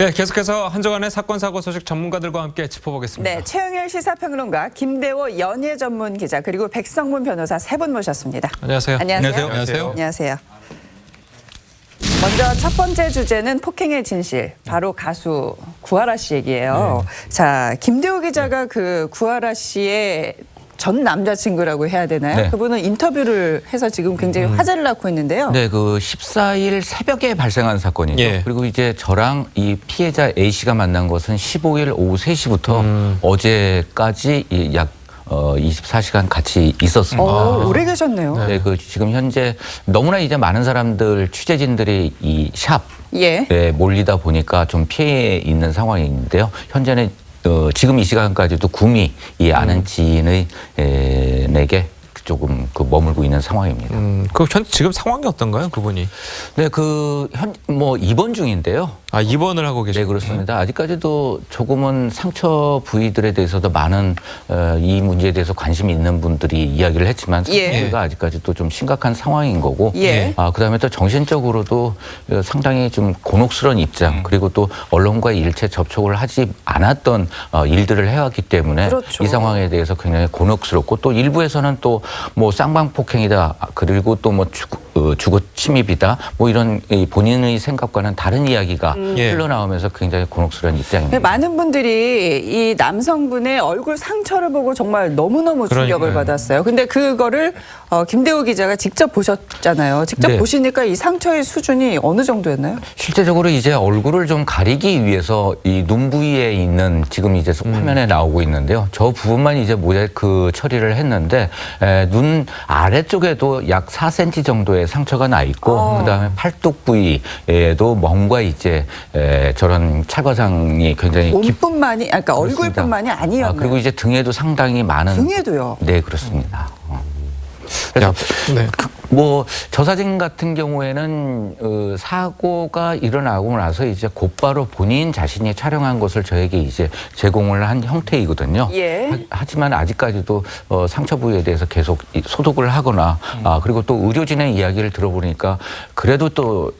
네, 계속해서 한 주간의 사건 사고 소식 전문가들과 함께 짚어보겠습니다. 네, 최영일 시사평론가, 김대호 연예 전문 기자, 그리고 백성문 변호사 세 분 모셨습니다. 안녕하세요. 안녕하세요. 안녕하세요. 먼저 첫 번째 주제는 폭행의 진실, 바로 가수 구하라 씨 얘기예요. 자, 김대호 기자가 그 구하라 씨의 전 남자친구라고 해야 되나요? 네. 그분은 인터뷰를 해서 지금 굉장히 화제를 낳고 있는데요. 네, 그 14일 새벽에 발생한 사건이죠. 예. 그리고 이제 저랑 이 피해자 A 씨가 만난 것은 15일 오후 3시부터 어제까지 약 24시간 같이 있었습니다. 오래 계셨네요. 네, 그 지금 현재 너무나 이제 많은 사람들 취재진들이 이 샵에 예. 몰리다 보니까 좀 피해 있는 상황인데요. 현재는 지금 이 시간까지도 구미 이 아는 지인에게 조금 머물고 있는 상황입니다. 지금 상황이 어떤가요, 그분이? 네, 입원 중인데요. 아, 입원을 하고 계시죠? 네, 그렇습니다. 아직까지도 조금은 상처 부위들에 대해서도 많은 이 문제에 대해서 관심이 있는 분들이 이야기를 했지만 상처가 아직까지도 좀 심각한 상황인 거고, 그다음에 또 정신적으로도 상당히 좀 곤혹스러운 입장, 그리고 또 언론과 일체 접촉을 하지 않았던 일들을 해왔기 때문에 그렇죠. 이 상황에 대해서 굉장히 곤혹스럽고, 또 일부에서는 또 쌍방폭행이다, 그리고 또 주거 침입이다, 이런 본인의 생각과는 다른 이야기가 흘러나오면서 굉장히 곤혹스러운 입장입니다. 많은 분들이 이 남성분의 얼굴 상처를 보고 정말 너무너무 충격을 받았어요. 근데 그거를 김대호 기자가 직접 보셨잖아요. 직접 보시니까 이 상처의 수준이 어느 정도였나요? 실제적으로 이제 얼굴을 좀 가리기 위해서 이 눈 부위에 있는 지금 이제 화면에 나오고 있는데요. 저 부분만 이제 모자이크 처리를 했는데 눈 아래쪽에도 약 4cm 정도의 상처가 나 있고, 그다음에 팔뚝 부위에도 뭔가 이제 저런 찰과상이 굉장히 몸뿐만이, 그러니까 얼굴뿐만이 아니었나요? 그리고 이제 등에도 상당히 많은. 등에도요? 네, 그렇습니다. 그래서 저 사진 같은 경우에는 사고가 일어나고 나서 이제 곧바로 본인 자신이 촬영한 것을 저에게 이제 제공을 한 형태이거든요. 하지만 아직까지도 상처 부위에 대해서 계속 소독을 하거나 그리고 또 의료진의 이야기를 들어보니까 그래도 또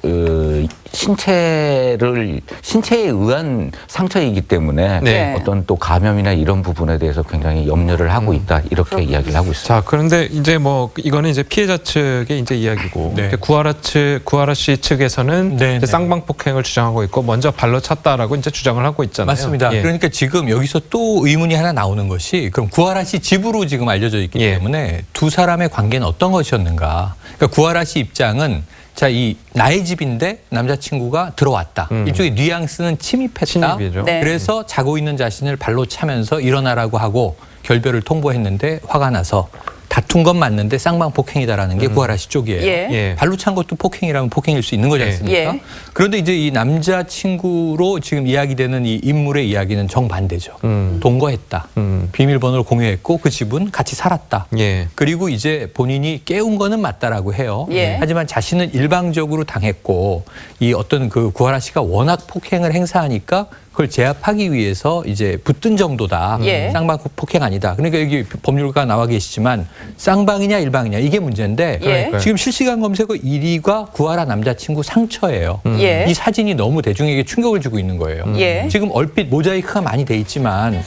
신체에 의한 상처이기 때문에 어떤 또 감염이나 이런 부분에 대해서 굉장히 염려를 하고 있다, 이렇게 이야기를 하고 있습니다. 자, 그런데 이제 이거는 이제 피해자 측의 이제 이야기고, 구하라 씨 측에서는 이제 쌍방폭행을 주장하고 있고, 먼저 발로 찼다라고 이제 주장을 하고 있잖아요. 맞습니다. 그러니까 지금 여기서 또 의문이 하나 나오는 것이, 그럼 구하라 씨 집으로 지금 알려져 있기 때문에 두 사람의 관계는 어떤 것이었는가? 그러니까 구하라 씨 입장은, 자, 나의 집인데 남자친구가 들어왔다. 일종의 뉘앙스는 침입했다. 그래서 자고 있는 자신을 발로 차면서 일어나라고 하고 결별을 통보했는데 화가 나서 다툰 건 맞는데 쌍방폭행이다라는 게 구하라 씨 쪽이에요. 발로 찬 것도 폭행이라면 폭행일 수 있는 거지 않습니까? 그런데 이제 이 남자친구로 지금 이야기되는 이 인물의 이야기는 정반대죠. 동거했다. 비밀번호를 공유했고 그 집은 같이 살았다. 그리고 이제 본인이 깨운 거는 맞다라고 해요. 하지만 자신은 일방적으로 당했고, 이 어떤 그 구하라 씨가 워낙 폭행을 행사하니까 그걸 제압하기 위해서 이제 붙든 정도다. 쌍방 폭행 아니다. 그러니까 여기 법률가 나와 계시지만 쌍방이냐 일방이냐 이게 문제인데, 지금 실시간 검색어 1위가 구하라 남자친구 상처예요. 이 사진이 너무 대중에게 충격을 주고 있는 거예요. 지금 얼핏 모자이크가 많이 돼 있지만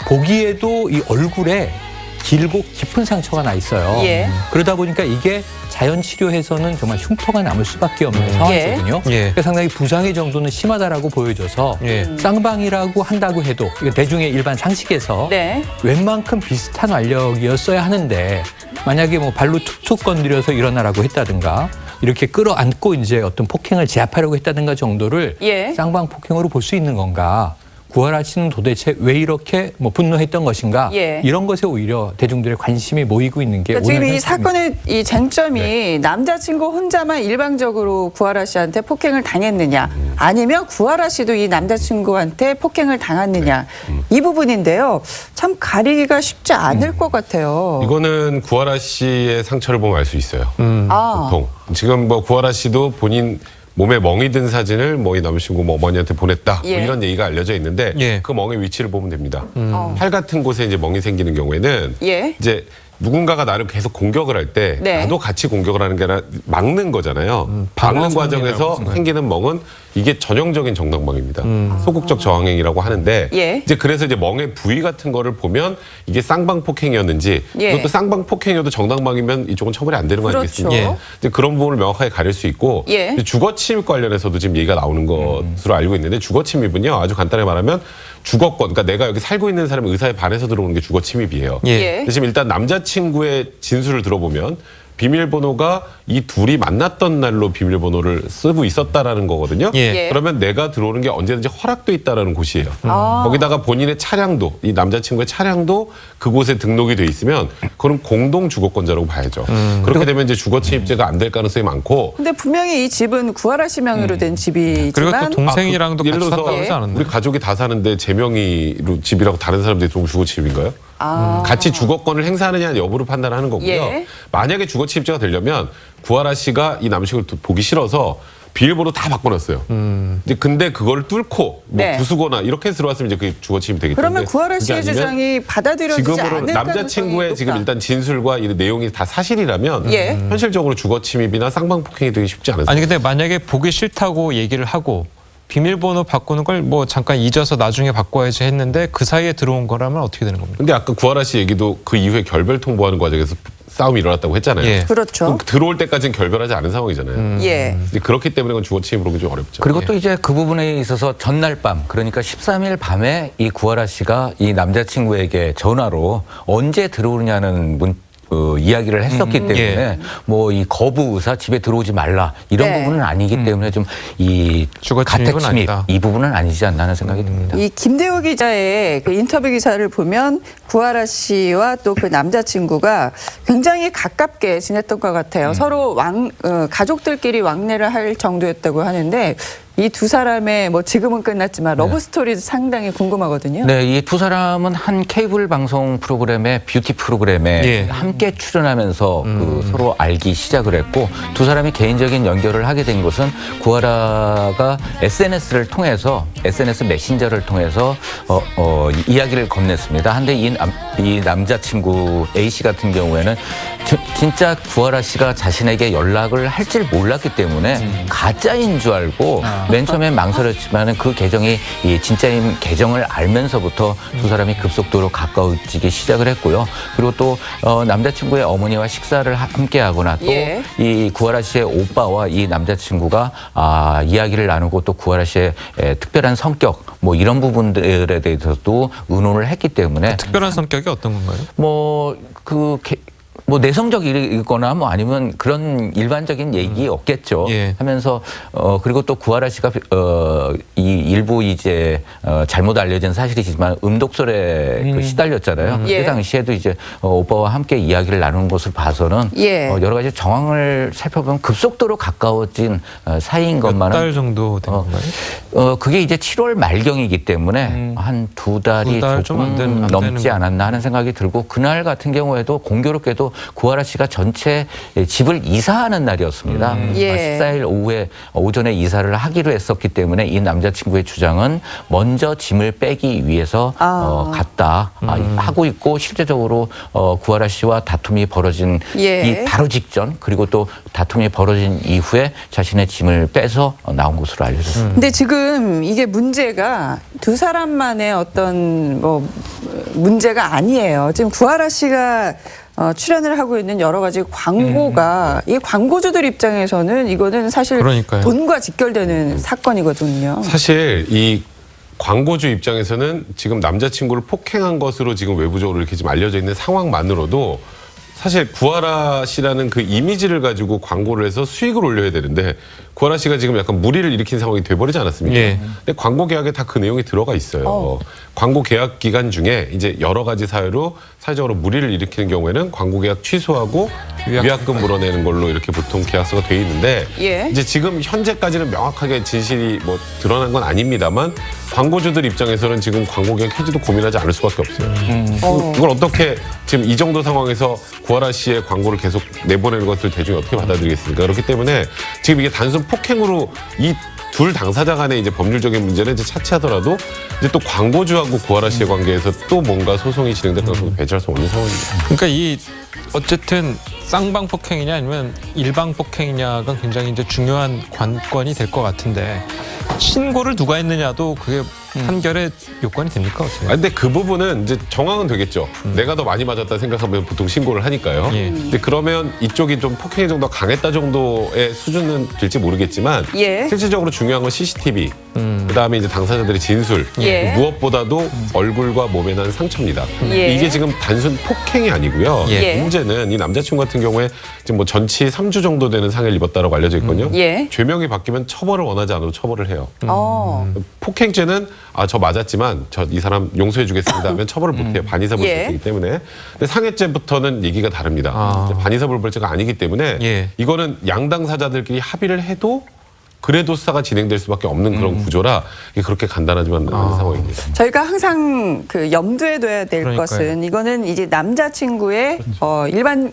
보기에도 이 얼굴에 길고 깊은 상처가 나 있어요. 그러다 보니까 이게 자연 치료해서는 정말 흉터가 남을 수밖에 없는 상황이거든요. 그러니까 상당히 부상의 정도는 심하다라고 보여져서 쌍방이라고 한다고 해도 대중의 일반 상식에서 웬만큼 비슷한 완력이었어야 하는데, 만약에 발로 툭툭 건드려서 일어나라고 했다든가 이렇게 끌어안고 이제 어떤 폭행을 제압하려고 했다든가 정도를 쌍방 폭행으로 볼 수 있는 건가? 구하라 씨는 도대체 왜 이렇게 분노했던 것인가? 이런 것에 오히려 대중들의 관심이 모이고 있는 게 오늘 지금 이 현실입니다. 사건의 이 쟁점이 남자친구 혼자만 일방적으로 구하라 씨한테 폭행을 당했느냐, 아니면 구하라 씨도 이 남자친구한테 폭행을 당했느냐, 이 부분인데요. 참 가리기가 쉽지 않을 것 같아요. 이거는 구하라 씨의 상처를 보면 알 수 있어요. 보통 지금 구하라 씨도 본인 몸에 멍이 든 사진을 이 남자친구 어머니한테 보냈다, 이런 얘기가 알려져 있는데 그 멍의 위치를 보면 됩니다. 팔 같은 곳에 이제 멍이 생기는 경우에는 이제 누군가가 나를 계속 공격을 할 때 나도 같이 공격을 하는 게 아니라 막는 거잖아요. 막는 과정에서 생기는 멍은 이게 전형적인 정당방위입니다. 소극적 저항행위라고 하는데 예. 이제 그래서 이제 멍의 부위 같은 거를 보면 이게 쌍방폭행이었는지 예. 이것도 쌍방폭행이어도 정당방위면 이쪽은 처벌이 안 되는 거 그렇죠. 아니겠습니까? 예. 이제 그런 부분을 명확하게 가릴 수 있고 예. 이제 주거침입 관련해서도 지금 얘기가 나오는 것으로 알고 있는데 주거침입은요 아주 간단하게 말하면 주거권, 그러니까 내가 여기 살고 있는 사람의 의사에 반해서 들어오는 게 주거침입이에요. 예. 근데 지금 일단 남자친구의 진술을 들어보면 비밀번호가 이 둘이 만났던 날로 비밀번호를 쓰고 있었다라는 거거든요. 예. 그러면 내가 들어오는 게 언제든지 허락돼 있다라는 곳이에요. 거기다가 본인의 차량도, 이 남자친구의 차량도 그곳에 등록이 돼 있으면 그건 공동 주거권자라고 봐야죠. 그렇게 되면 이제 주거침입죄가 안 될 가능성이 많고. 근데 분명히 이 집은 구하라 씨 명의로 된 집이지만 그리고 또 동생이랑도 예를 같이 들어서 산다고 하지 않았나요? 우리 가족이 다 사는데 제 명의로 집이라고 다른 사람들이 들어오면 주거침입인가요? 같이 주거권을 행사하느냐 여부를 판단하는 거고요. 예. 만약에 주거침입죄가 되려면 구하라 씨가 이 남식을 보기 싫어서 비밀번호 다 바꿔놨어요. 이제 근데 그걸 뚫고 뭐 네. 부수거나 이렇게 들어왔으면 이제 그게 주거침입 되겠죠. 그러면 근데 구하라 그게 씨의 아니면 주장이 받아들여지지 지금으로 않을 남자친구의 가능성이 지금 높다. 일단 진술과 이 내용이 다 사실이라면 예. 현실적으로 주거침입이나 쌍방폭행이 되기 쉽지 않습니다. 아니 근데 만약에 보기 싫다고 얘기를 하고 비밀번호 바꾸는 걸 뭐 잠깐 잊어서 나중에 바꿔야지 했는데 그 사이에 들어온 거라면 어떻게 되는 겁니까? 근데 아까 구하라 씨 얘기도 그 이후에 결별 통보하는 과정에서 싸움이 일어났다고 했잖아요. 예. 그렇죠. 그럼 들어올 때까지는 결별하지 않은 상황이잖아요. 예. 이제 그렇기 때문에 그건 주거침입으로 보기 좀 어렵죠. 그리고 또 이제 그 부분에 있어서 전날 밤, 그러니까 13일 밤에 이 구하라 씨가 이 남자친구에게 전화로 언제 들어오느냐는 이야기를 했었기 때문에 예. 뭐 이 거부 의사 집에 들어오지 말라 이런 네. 부분은 아니기 때문에 좀 이 주거침입은 가택침입 아니다. 이 부분은 아니지 않나 하는 생각이 듭니다. 이 김대호 기자의 그 인터뷰 기사를 보면 구하라 씨와 또 그 남자친구가 굉장히 가깝게 지냈던 것 같아요. 서로 가족들끼리 왕래를 할 정도였다고 하는데 이 두 사람의 뭐 지금은 끝났지만 러브 스토리도 상당히 궁금하거든요. 네, 이 두 사람은 한 케이블 방송 프로그램의 뷰티 프로그램에 예. 함께 출연하면서 그 서로 알기 시작을 했고 두 사람이 개인적인 연결을 하게 된 것은 구하라가 SNS를 통해서 SNS 메신저를 통해서 이야기를 건넸습니다. 한데 이 남자친구 A 씨 같은 경우에는 진짜 구하라 씨가 자신에게 연락을 할 줄 몰랐기 때문에 가짜인 줄 알고 맨 처음엔 망설였지만 그 계정이 이 진짜인 계정을 알면서부터 두 사람이 급속도로 가까워지기 시작을 했고요. 그리고 또 남자친구의 어머니와 식사를 함께 하거나 또 예. 이 구하라 씨의 오빠와 이 남자친구가 이야기를 나누고 또 구하라 씨의 특별한 성격 뭐 이런 부분들에 대해서도 의논을 했기 때문에 특별한 성격이 어떤 건가요? 뭐 내성적이거나 뭐 아니면 그런 일반적인 얘기 없겠죠. 예. 하면서 그리고 또 구하라 씨가 이 일부 이제 잘못 알려진 사실이지만 음독설에 시달렸잖아요. 예. 그 당시에도 이제 오빠와 함께 이야기를 나누는 것을 봐서는 예. 여러 가지 정황을 살펴보면 급속도로 가까워진 사이인 몇 것만은 달 정도 된 건가요? 그게 이제 7월 말경이기 때문에 한 두 달이 두 달 좀 안 조금 안 넘지 되는 않았나 하는 생각이 들고 그날 같은 경우에도 공교롭게도 구하라 씨가 전체 집을 이사하는 날이었습니다. 예. 14일 오전에 이사를 하기로 했었기 때문에 이 남자친구의 주장은 먼저 짐을 빼기 위해서 갔다 하고 있고 실제적으로 구하라 씨와 다툼이 벌어진 예. 이 바로 직전 그리고 또 다툼이 벌어진 이후에 자신의 짐을 빼서 나온 것으로 알려졌습니다. 근데 지금 이게 문제가 두 사람만의 어떤 뭐 문제가 아니에요. 지금 구하라 씨가 출연을 하고 있는 여러 가지 광고가 이 광고주들 입장에서는 이거는 사실 그러니까요. 돈과 직결되는 사건이거든요. 사실 이 광고주 입장에서는 지금 남자친구를 폭행한 것으로 지금 외부적으로 이렇게 지금 알려져 있는 상황만으로도 사실 구하라 씨라는 그 이미지를 가지고 광고를 해서 수익을 올려야 되는데 구하라 씨가 지금 약간 무리를 일으킨 상황이 돼버리지 않았습니까? 예. 근데 광고 계약에 다 그 내용이 들어가 있어요. 광고 계약 기간 중에 이제 여러 가지 사유로 사회적으로 무리를 일으키는 경우에는 광고 계약 취소하고 위약금 물어내는 걸로 이렇게 보통 계약서가 돼 있는데 예. 이제 지금 현재까지는 명확하게 진실이 뭐 드러난 건 아닙니다만 광고주들 입장에서는 지금 광고 계약 해지도 고민하지 않을 수밖에 없어요. 이걸 어떻게 지금 이 정도 상황에서 구하라 씨의 광고를 계속 내보내는 것을 대중이 어떻게 받아들이겠습니까? 그렇기 때문에 지금 이게 단순 폭행으로 이 둘 당사자 간의 이제 법률적인 문제는 이제 차치하더라도 이제 또 광고주하고 구하라 씨의 관계에서 또 뭔가 소송이 진행될 가능성도 배제할 수 없는 상황입니다. 그러니까 이 어쨌든 쌍방 폭행이냐 아니면 일방 폭행이냐가 굉장히 이제 중요한 관건이 될 것 같은데 신고를 누가 했느냐도 그게 판결의 요건이 됩니까? 어떻게? 근데 그 부분은 이제 정황은 되겠죠. 내가 더 많이 맞았다 생각하면 보통 신고를 하니까요. 예. 근데 그러면 이쪽이 좀 폭행의 정도가 강했다 정도의 수준은 될지 모르겠지만 예. 실질적으로 중요한 건 CCTV, 그다음에 이제 당사자들의 진술, 예. 무엇보다도 얼굴과 몸에 난 상처입니다. 예. 이게 지금 단순 폭행이 아니고요. 예. 문제는 이 남자친구 같은 경우에 지금 뭐 전치 3주 정도 되는 상해를 입었다라고 알려져 있거든요. 예. 죄명이 바뀌면 처벌을 원하지 않아도 처벌을 해요. 폭행죄는 저 맞았지만 이 사람 용서해 주겠습니다 하면 처벌을 못해요. 반의사불벌죄이기 때문에. 근데 상해죄부터는 얘기가 다릅니다. 반의사불벌죄가 아니기 때문에 예. 이거는 양 당사자들끼리 합의를 해도 그래도 수사가 진행될 수밖에 없는 그런 구조라 이게 그렇게 간단하지만 않은 상황입니다. 저희가 항상 그 염두에 둬야 될 그러니까요. 것은 이거는 이제 남자친구의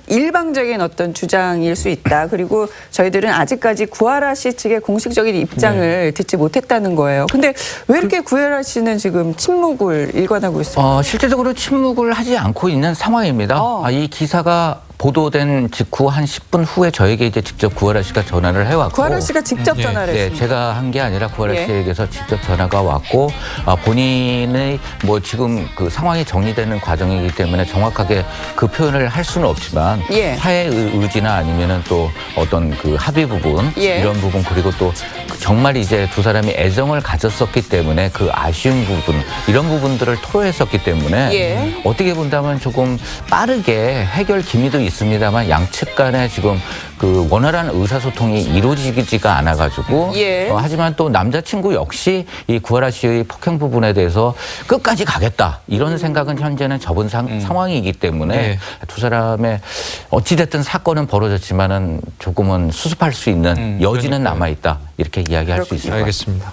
일방적인 어떤 주장일 수 있다. 그리고 저희들은 아직까지 구하라 씨 측의 공식적인 입장을 듣지 못했다는 거예요. 근데 왜 이렇게 구하라 씨는 지금 침묵을 일관하고 있어요? 실제적으로 침묵을 하지 않고 있는 상황입니다. 이 기사가 보도된 직후 한 10분 후에 저에게 이제 직접 구하라 씨가 전화를 해왔고 구하라 씨가 직접 전화를 했습니다. 제가 한 게 아니라 구하라 예. 씨에게서 직접 전화가 왔고 본인의 뭐 지금 그 상황이 정리되는 과정이기 때문에 정확하게 그 표현을 할 수는 없지만 예. 화해 의지나 아니면은 또 어떤 그 합의 부분 예. 이런 부분 그리고 또 정말 이제 두 사람이 애정을 가졌었기 때문에 그 아쉬운 부분 이런 부분들을 토로했었기 때문에 예. 어떻게 본다면 조금 빠르게 해결 기미도 있습니다만 양측 간에 지금 그 원활한 의사소통이 이루어지지가 않아가지고 예. 하지만 또 남자친구 역시 이 구하라 씨의 폭행 부분에 대해서 끝까지 가겠다 이런 생각은 현재는 접은 상황이기 때문에 네. 두 사람의 어찌됐든 사건은 벌어졌지만은 조금은 수습할 수 있는 여지는 남아있다 이렇게 이야기할 수 있을 것 같습니다. 알겠습니다.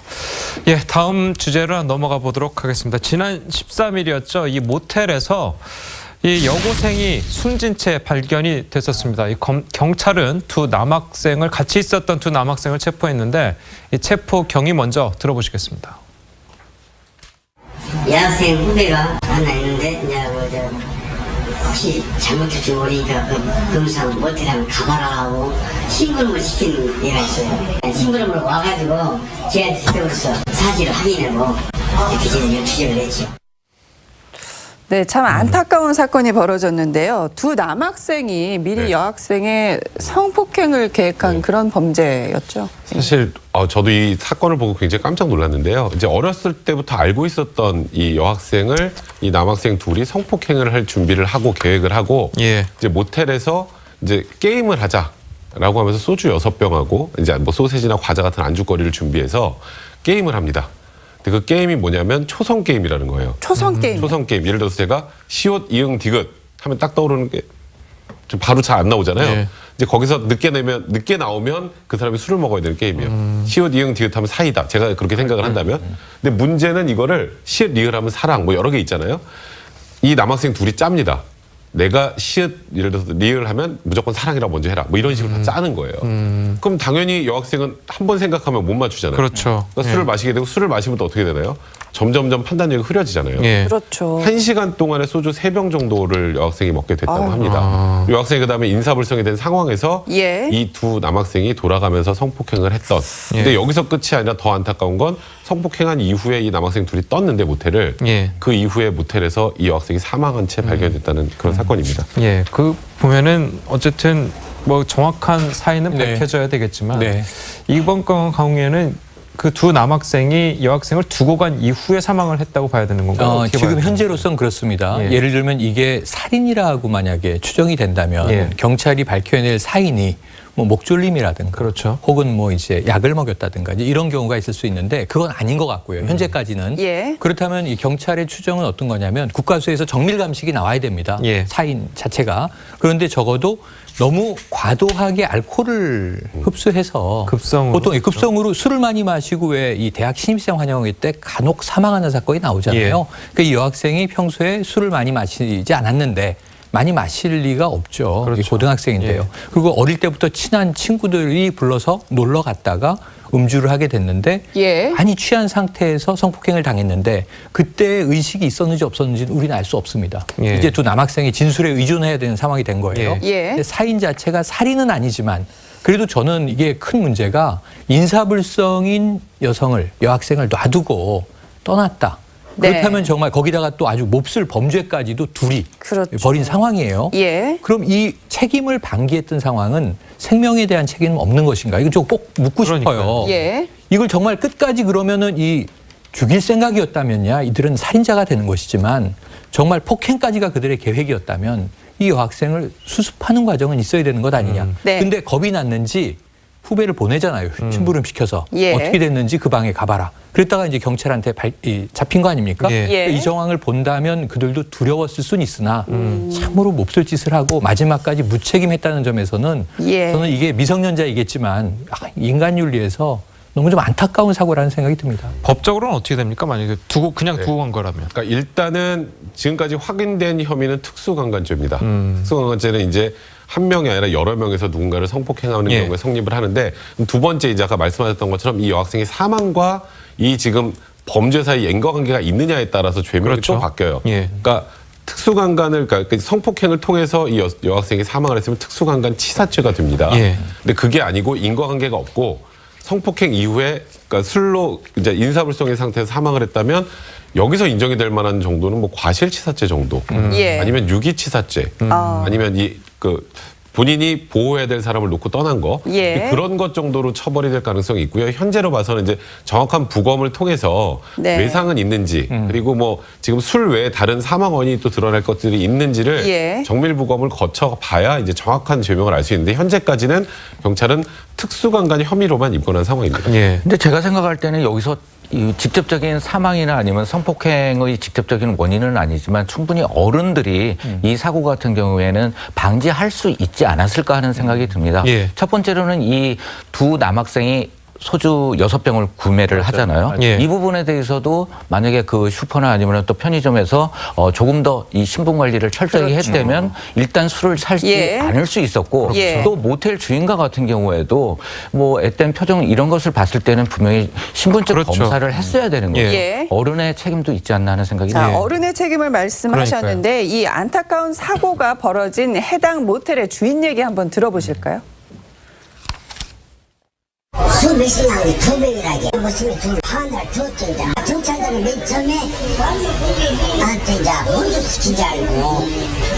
예, 다음 주제로 넘어가 보도록 하겠습니다. 지난 13일이었죠. 이 모텔에서 이 여고생이 숨진 채 발견이 됐었습니다. 경찰은 두 남학생을 같이 있었던 두 남학생을 체포했는데 이 체포 경위 먼저 들어보시겠습니다. 여학생 후배가 하나 있는데 이제 혹시 잘못할지 모르니까 금상 모텔하면 가봐라 하고 심부름을 시킨 애가 있어요. 심부름으로 와가지고 제한테 세워서 사실을 확인하고 이렇게 저희는 취재를 했죠. 네, 참 안타까운 사건이 벌어졌는데요. 두 남학생이 미리 여학생의 성폭행을 계획한 그런 범죄였죠. 사실 저도 이 사건을 보고 굉장히 깜짝 놀랐는데요. 이제 어렸을 때부터 알고 있었던 이 여학생을 이 남학생 둘이 성폭행을 할 준비를 하고 계획을 하고 예. 이제 모텔에서 이제 게임을 하자라고 하면서 소주 6병하고 이제 뭐 소세지나 과자 같은 안주거리를 준비해서 게임을 합니다. 근데 그 게임이 뭐냐면 초성 게임이라는 거예요. 초성 게임. 초성 게임. 예를 들어서 제가 시옷 이응 디귿 하면 딱 떠오르는 게 좀 바로 잘 안 나오잖아요. 예. 이제 거기서 늦게 나오면 그 사람이 술을 먹어야 되는 게임이에요. 시옷 이응 디귿 하면 사이다. 제가 그렇게 생각을 한다면. 근데 문제는 이거를 시옷 리을 하면 사랑 뭐 여러 개 있잖아요. 이 남학생 둘이 짭니다. 내가 시읒 예를 들어서 리을 하면 무조건 사랑이라고 먼저 해라. 뭐 이런 식으로 다 짜는 거예요. 그럼 당연히 여학생은 한 번 생각하면 못 맞추잖아요. 그렇죠. 그러니까 술을 마시게 되고 술을 마시면 또 어떻게 되나요? 점점점 판단력이 흐려지잖아요. 예. 그렇죠. 1시간 동안에 소주 3병 정도를 여학생이 먹게 됐다고 합니다. 여학생이 그다음에 인사불성이 된 상황에서 예. 이 두 남학생이 돌아가면서 성폭행을 했던. 근데 여기서 끝이 아니라 더 안타까운 건 성폭행한 이후에 이 남학생 둘이 떴는데 모텔을 예. 그 이후에 모텔에서 이 여학생이 사망한 채 발견됐다는 그런 사건입니다. 예, 그 보면은 어쨌든 뭐 정확한 사인은 네. 밝혀져야 되겠지만 네. 이번 경우에는 그 두 남학생이 여학생을 두고 간 이후에 사망을 했다고 봐야 되는 건가요? 어떻게 봐야 지금 되나요? 현재로서는 그렇습니다. 예. 예를 들면 이게 살인이라고 만약에 추정이 된다면 예. 경찰이 밝혀낼 사인이 뭐 목졸림이라든가 그렇죠. 혹은 뭐 이제 약을 먹였다든가 이제 이런 경우가 있을 수 있는데 그건 아닌 것 같고요. 현재까지는. 예. 그렇다면 이 경찰의 추정은 어떤 거냐면 국가수에서 정밀감식이 나와야 됩니다. 예. 사인 자체가. 그런데 적어도 너무 과도하게 알코올을 흡수해서 급성으로. 보통 이 급성으로 술을 많이 마시고 왜 이 대학 신입생 환영회 때 간혹 사망하는 사건이 나오잖아요. 예. 그러니까 이 여학생이 평소에 술을 많이 마시지 않았는데 많이 마실 리가 없죠. 그렇죠. 이 고등학생인데요. 예. 그리고 어릴 때부터 친한 친구들이 불러서 놀러 갔다가 음주를 하게 됐는데 예. 많이 취한 상태에서 성폭행을 당했는데 그때 의식이 있었는지 없었는지는 우리는 알 수 없습니다. 예. 이제 두 남학생이 진술에 의존해야 되는 상황이 된 거예요. 예. 근데 사인 자체가 살인은 아니지만 그래도 저는 이게 큰 문제가 인사불성인 여학생을 놔두고 떠났다. 네. 그렇다면 정말 거기다가 또 아주 몹쓸 범죄까지도 둘이 그렇죠. 벌인 상황이에요. 예. 그럼 이 책임을 방기했던 상황은 생명에 대한 책임은 없는 것인가? 이건 좀 꼭 묻고 싶어요. 예. 이걸 정말 끝까지 그러면은 이 죽일 생각이었다면야 이들은 살인자가 되는 것이지만 정말 폭행까지가 그들의 계획이었다면 이 여학생을 수습하는 과정은 있어야 되는 것 아니냐. 네. 근데 겁이 났는지 후배를 보내잖아요. 심부름 시켜서. 예. 어떻게 됐는지 그 방에 가봐라. 그랬다가 이제 경찰한테 잡힌 거 아닙니까? 예. 예. 이 정황을 본다면 그들도 두려웠을 수는 있으나 참으로 몹쓸 짓을 하고 마지막까지 무책임했다는 점에서는 예. 저는 이게 미성년자이겠지만 인간윤리에서 너무 좀 안타까운 사고라는 생각이 듭니다. 법적으로는 어떻게 됩니까? 만약에 그냥 두고 간 거라면. 그러니까 일단은 지금까지 확인된 혐의는 특수강간죄입니다. 특수강간죄는 이제 한 명이 아니라 여러 명에서 누군가를 성폭행하는 예. 경우에 성립을 하는데 두 번째 이제 아까 말씀하셨던 것처럼 이 여학생의 사망과 이 지금 범죄 사이 인과관계가 있느냐에 따라서 죄명이 그렇죠. 또 바뀌어요. 예. 그러니까 특수강간을 그러니까 성폭행을 통해서 이 여학생이 사망을 했으면 특수강간 치사죄가 됩니다. 예. 근데 그게 아니고 인과관계가 없고 성폭행 이후에 그러니까 술로 이제 인사불성의 상태에서 사망을 했다면 여기서 인정이 될 만한 정도는 뭐 과실치사죄 정도, 예. 아니면 유기치사죄, 아니면 본인이 보호해야 될 사람을 놓고 떠난 거 예. 그런 것 정도로 처벌이 될 가능성이 있고요. 현재로 봐서는 이제 정확한 부검을 통해서 네. 외상은 있는지 그리고 뭐 지금 술 외에 다른 사망 원인이 또 드러날 것들이 있는지를 예. 정밀 부검을 거쳐 봐야 이제 정확한 죄명을 알 수 있는데 현재까지는 경찰은 특수강간 혐의로만 입건한 상황입니다. 예. 근데 제가 생각할 때는 여기서 이 직접적인 사망이나 아니면 성폭행의 직접적인 원인은 아니지만 충분히 어른들이 이 사고 같은 경우에는 방지할 수 있지 않았을까 하는 생각이 듭니다. 예. 첫 번째로는 이 두 남학생이 소주 6병을 구매를 하잖아요. 예. 이 부분에 대해서도 만약에 그 슈퍼나 아니면 또 편의점에서 조금 더 이 신분 관리를 철저히 그렇죠. 했다면 일단 술을 사지 예. 않을 수 있었고 예. 또 모텔 주인과 같은 경우에도 뭐 앳된 표정 이런 것을 봤을 때는 분명히 신분증 그렇죠. 검사를 했어야 되는 거죠. 예. 어른의 책임도 있지 않나 하는 생각이 자, 듭니다. 어른의 책임을 말씀하셨는데 이 안타까운 사고가 벌어진 해당 모텔의 주인 얘기 한번 들어보실까요? 술 몇십 나오니 두 명이라게 무슨 둘 하나 줬죠. 이제 경찰들은 맨 처음에 나한테 이제 혼수시킨 줄 알고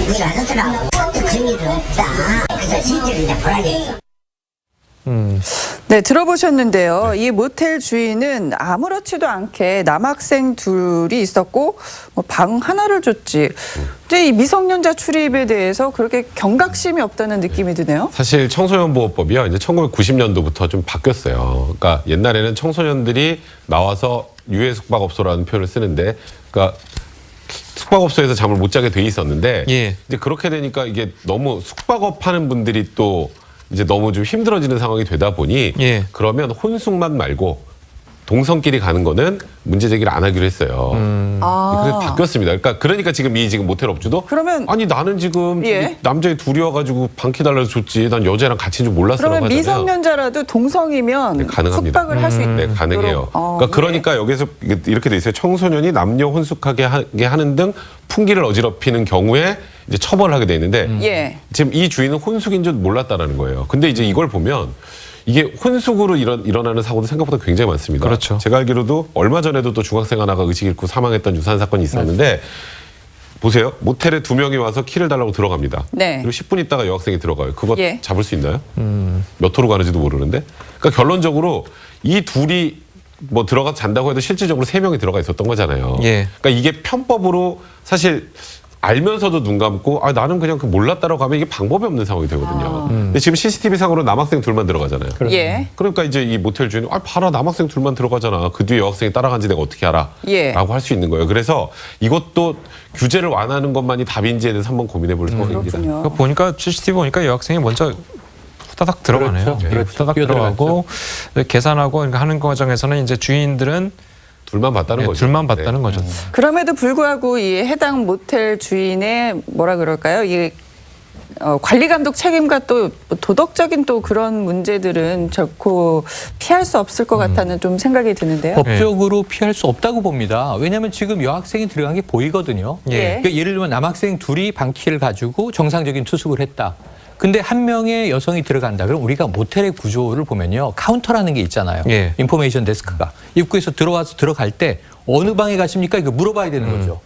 일을 하더라고. 그런 일은 없다. 그래서 실제로 이제 불안했어. 네, 들어보셨는데요. 이 모텔 주인은 아무렇지도 않게 남학생 둘이 있었고 뭐 방 하나를 줬지. 근데 이 미성년자 출입에 대해서 그렇게 경각심이 없다는 느낌이 드네요. 사실 청소년보호법이요. 이제 1990년도부터 좀 바뀌었어요. 그러니까 옛날에는 청소년들이 나와서 유해 숙박업소라는 표현을 쓰는데, 그러니까 숙박업소에서 잠을 못 자게 돼 있었는데, 예. 이제 그렇게 되니까 이게 너무 숙박업 하는 분들이 또 이제 너무 좀 힘들어지는 상황이 되다 보니, 예. 그러면 혼숙만 말고 동성끼리 가는 거는 문제 제기를 안 하기로 했어요. 그래서 바뀌었습니다. 그러니까 지금 모텔 업주도 그러면 아니 나는 지금 예. 남자애 둘이 와가지고 방키 달라서 줬지. 난 여자랑 같이인 줄 몰랐어라고 그러면 하잖아요. 미성년자라도 동성이면 네, 가능합니다. 숙박을 할 수 있는. 네, 가능해요. 그러니까 여기서 이렇게 돼 있어요. 청소년이 남녀 혼숙하게 하는 등 풍기를 어지럽히는 경우에 이제 처벌을 하게 돼 있는데 예. 지금 이 주인은 혼숙인 줄 몰랐다라는 거예요. 근데 이제 이걸 보면 이게 혼숙으로 일어나는 사고도 생각보다 굉장히 많습니다. 그렇죠. 제가 알기로도 얼마 전에도 또 중학생 하나가 의식 잃고 사망했던 유사한 사건이 있었는데 보세요. 모텔에 두 명이 와서 키를 달라고 들어갑니다. 네. 그리고 10분 있다가 여학생이 들어가요. 그거 예. 잡을 수 있나요? 몇 호로 가는지도 모르는데. 그러니까 결론적으로 이 둘이 뭐 들어가서 잔다고 해도 실질적으로 세 명이 들어가 있었던 거잖아요. 예. 그러니까 이게 편법으로 사실 알면서도 눈 감고 나는 그냥 몰랐다라고 하면 이게 방법이 없는 상황이 되거든요. 근데 지금 CCTV 상으로 남학생 둘만 들어가잖아요. 예. 그러니까 이제 이 모텔 주인은 봐라 남학생 둘만 들어가잖아. 그 뒤에 여학생이 따라간지 내가 어떻게 알아? 예. 라고 할 수 있는 거예요. 그래서 이것도 규제를 완화하는 것만이 답인지에 대해서 한번 고민해 볼 상황입니다. 그렇군요. 그러니까 보니까 CCTV 보니까 여학생이 먼저 후다닥 들어가네요. 그렇죠. 예, 그렇죠. 후다닥 뛰어들어갔죠. 들어가고 계산하고 그러니까 하는 과정에서는 이제 주인들은 둘만 봤다는 거죠. 둘만 봤다는 네. 거죠. 그럼에도 불구하고 이 해당 모텔 주인의 뭐라 그럴까요? 이 관리 감독 책임과 또 도덕적인 또 그런 문제들은 결코 피할 수 없을 것 같다는 좀 생각이 드는데요. 법적으로 피할 수 없다고 봅니다. 왜냐하면 지금 여학생이 들어간 게 보이거든요. 그러니까 예를 들면 남학생 둘이 방키를 가지고 정상적인 투숙을 했다. 근데 한 명의 여성이 들어간다. 그럼 우리가 모텔의 구조를 보면요. 카운터라는 게 있잖아요. 인포메이션 데스크가. 입구에서 들어갈 때 어느 방에 가십니까? 이거 물어봐야 되는 거죠.